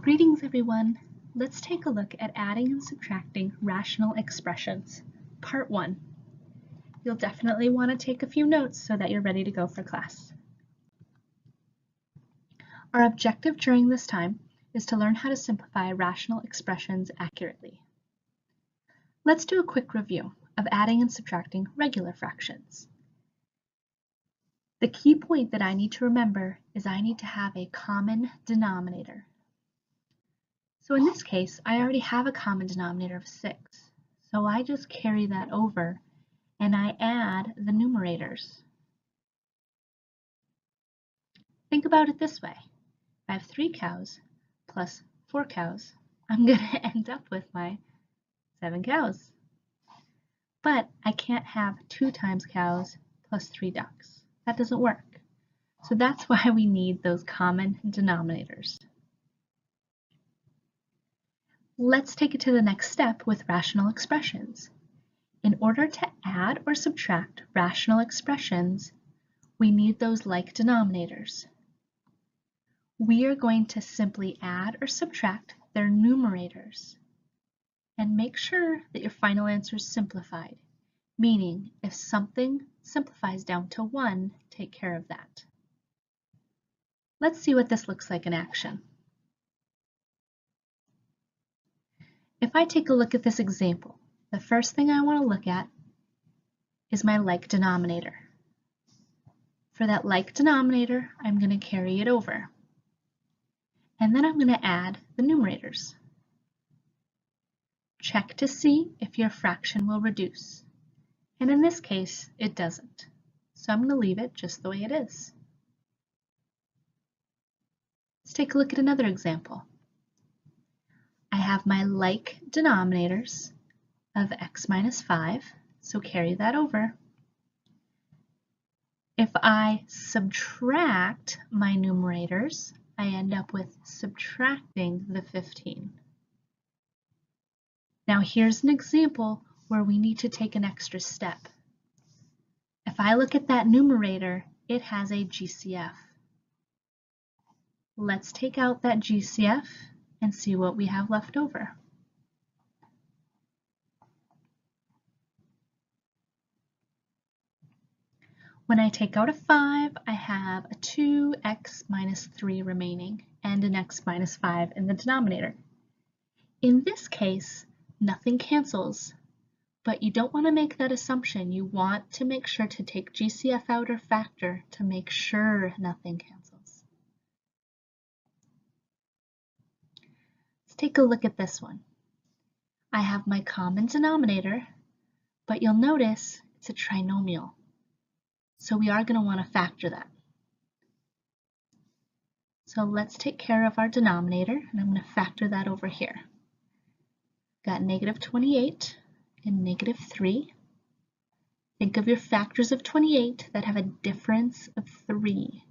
Greetings everyone! Let's take a look at adding and subtracting rational expressions, part 1. You'll definitely want to take a few notes so that you're ready to go for class. Our objective during this time is to learn how to simplify rational expressions accurately. Let's do a quick review of adding and subtracting regular fractions. The key point that I need to remember is I need to have a common denominator. So in this case, I already have a common denominator of 6, so I just carry that over and I add the numerators. Think about it this way. If I have 3 cows plus 4 cows, I'm going to end up with my 7 cows. But I can't have 2 times cows plus 3 ducks. That doesn't work. So that's why we need those common denominators. Let's take it to the next step with rational expressions. In order to add or subtract rational expressions, we need those like denominators. We are going to simply add or subtract their numerators and make sure that your final answer is simplified, meaning if something simplifies down to 1, take care of that. Let's see what this looks like in action. If I take a look at this example, the first thing I want to look at is my like denominator. For that like denominator, I'm going to carry it over. And then I'm going to add the numerators. Check to see if your fraction will reduce. And in this case, it doesn't. So I'm going to leave it just the way it is. Let's take a look at another example. I have my like denominators of x minus 5, so carry that over. If I subtract my numerators, I end up with subtracting the 15. Now here's an example where we need to take an extra step. If I look at that numerator, it has a GCF. Let's take out that GCF and see what we have left over. When I take out a 5, I have a 2x minus 3 remaining and an x minus 5 in the denominator. In this case, nothing cancels, but you don't want to make that assumption. You want to make sure to take GCF out or factor to make sure nothing cancels. Take a look at this one. I have my common denominator, but you'll notice it's a trinomial. So we are going to want to factor that. So let's take care of our denominator, and I'm going to factor that over here. Got negative 28 and negative 3. Think of your factors of 28 that have a difference of 3.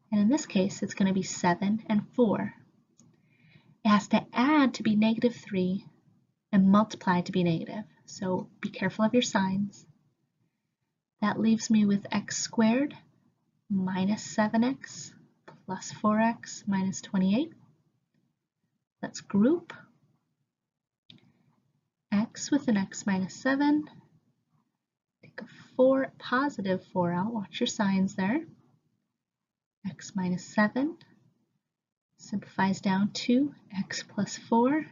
And in this case, it's going to be 7 and 4. It has to add to be negative 3 and multiply to be negative. So be careful of your signs. That leaves me with x squared minus 7x plus 4x minus 28. Let's group x with an x minus 7. Take a positive 4 out. Watch your signs there. X minus 7 simplifies down to x plus 4,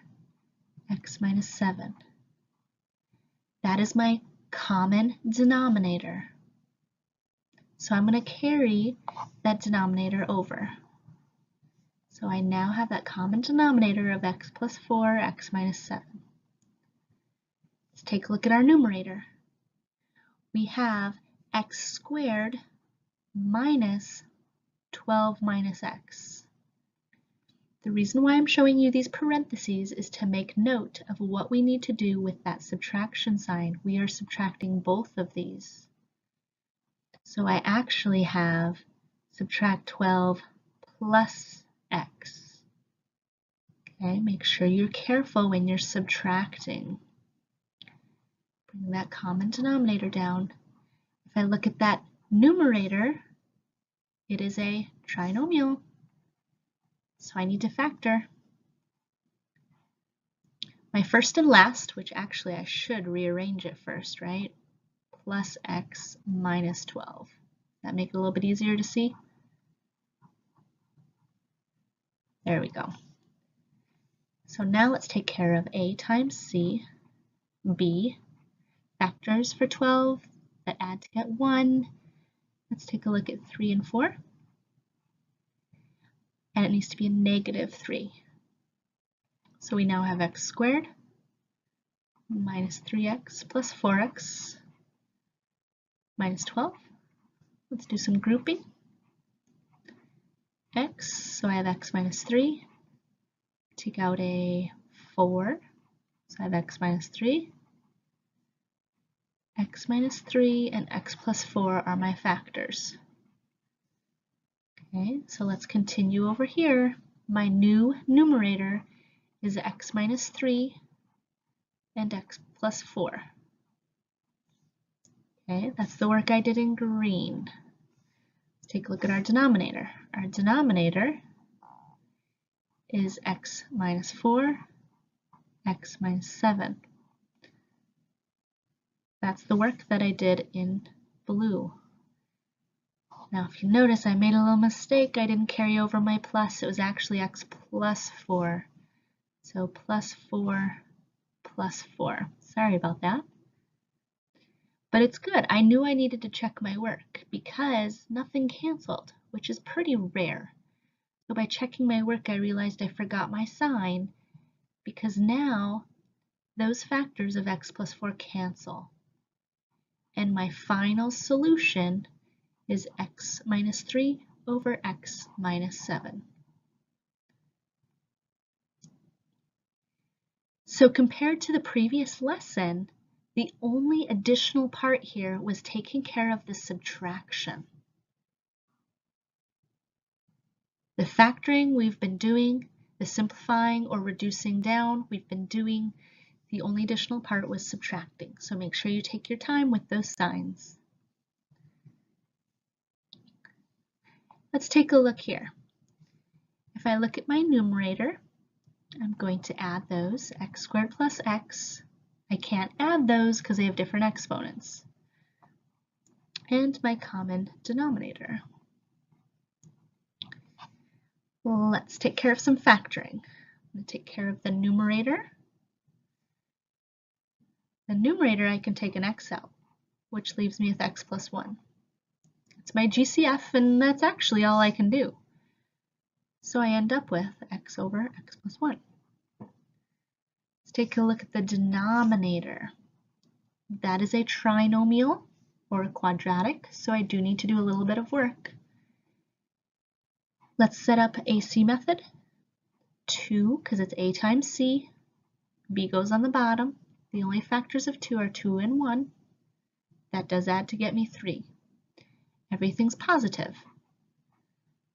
x minus 7. That is my common denominator. So I'm going to carry that denominator over. So I now have that common denominator of x plus 4, x minus 7. Let's take a look at our numerator. We have x squared minus 12 minus x. The reason why I'm showing you these parentheses is to make note of what we need to do with that subtraction sign. We are subtracting both of these. So I actually have subtract 12 plus x. Okay, make sure you're careful when you're subtracting. Bring that common denominator down. If I look at that numerator, it is a trinomial. So I need to factor my first and last, which actually I should rearrange it first, right? Plus x minus 12. That make it a little bit easier to see? There we go. So now let's take care of a times c, b, factors for 12 that add to get 1. Let's take a look at 3 and 4. And it needs to be a negative 3. So we now have x squared minus 3x plus 4x minus 12. Let's do some grouping. X, so I have x minus 3. Take out a 4, so I have x minus 3. X minus 3 and x plus 4 are my factors. Okay, so let's continue over here. My new numerator is x minus 3 and x plus 4. Okay, that's the work I did in green. Let's take a look at our denominator. Our denominator is x minus 4, x minus 7. That's the work that I did in blue. Now if you notice, I made a little mistake. I didn't carry over my plus. It was actually x plus 4. So plus 4 plus 4. Sorry about that. But it's good. I knew I needed to check my work because nothing canceled, which is pretty rare. So by checking my work, I realized I forgot my sign because now those factors of x plus 4 cancel. And my final solution is x minus 3 over x minus 7. So compared to the previous lesson, the only additional part here was taking care of the subtraction. The factoring we've been doing, the simplifying or reducing down we've been doing. The only additional part was subtracting. So make sure you take your time with those signs. Let's take a look here. If I look at my numerator, I'm going to add those, x squared plus x. I can't add those because they have different exponents. And my common denominator. Let's take care of some factoring. I'm going to take care of the numerator. The numerator, I can take an x out, which leaves me with x plus 1. It's my GCF, and that's actually all I can do. So I end up with x over x plus 1. Let's take a look at the denominator. That is a trinomial or a quadratic, so I do need to do a little bit of work. Let's set up a c method. 2, because it's a times c. b goes on the bottom. The only factors of 2 are 2 and 1. That does add to get me 3. Everything's positive.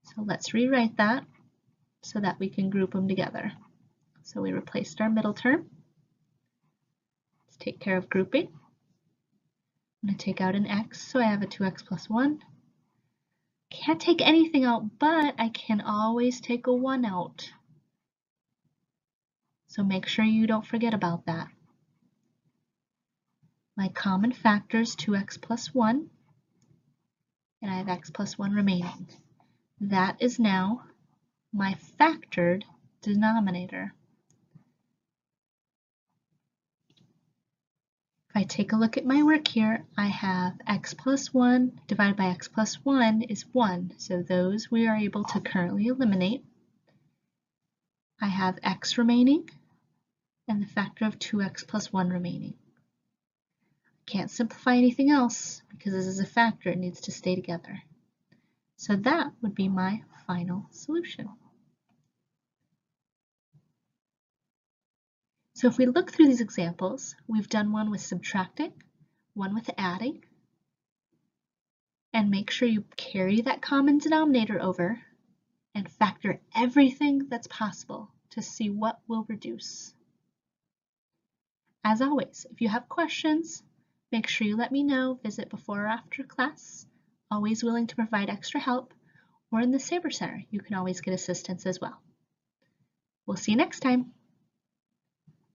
So let's rewrite that so that we can group them together. So we replaced our middle term. Let's take care of grouping. I'm going to take out an x, so I have a 2x plus 1. Can't take anything out, but I can always take a 1 out. So make sure you don't forget about that. My common factor is 2x plus 1, and I have x plus 1 remaining. That is now my factored denominator. If I take a look at my work here, I have x plus 1 divided by x plus 1 is 1. So those we are able to currently eliminate. I have x remaining and the factor of 2x plus 1 remaining. I can't simplify anything else because this is a factor. It needs to stay together. So that would be my final solution. So if we look through these examples, we've done one with subtracting, one with adding, and make sure you carry that common denominator over and factor everything that's possible to see what will reduce. As always, if you have questions, make sure you let me know. Visit before or after class. Always willing to provide extra help, or in the Sabre Center, you can always get assistance as well. We'll see you next time.